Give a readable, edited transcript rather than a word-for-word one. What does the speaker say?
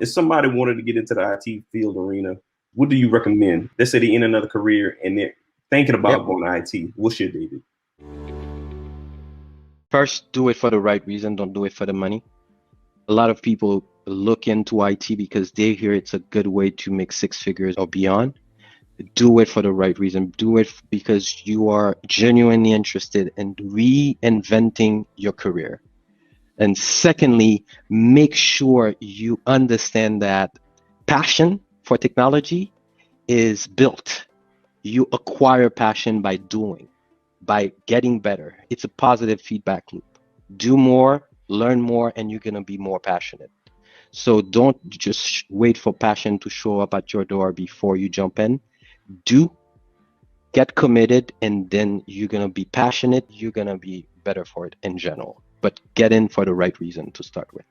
If somebody wanted to get into the IT field arena, what do you recommend? Let's say they in another career and they're thinking about Yep. going to IT. What should they do? First, do it for the right reason. Don't do it for the money. A lot of people look into IT because they hear it's a good way to make six figures or beyond. Do it for the right reason. Do it because you are genuinely interested in reinventing your career. And secondly, make sure you understand that passion for technology is built. You acquire passion by doing, by getting better. It's a positive feedback loop. Do more, learn more, and you're going to be more passionate. So don't just wait for passion to show up at your door before you jump in. Do, get committed, and then you're going to be passionate. You're going to be better for it in general. But get in for the right reason to start with.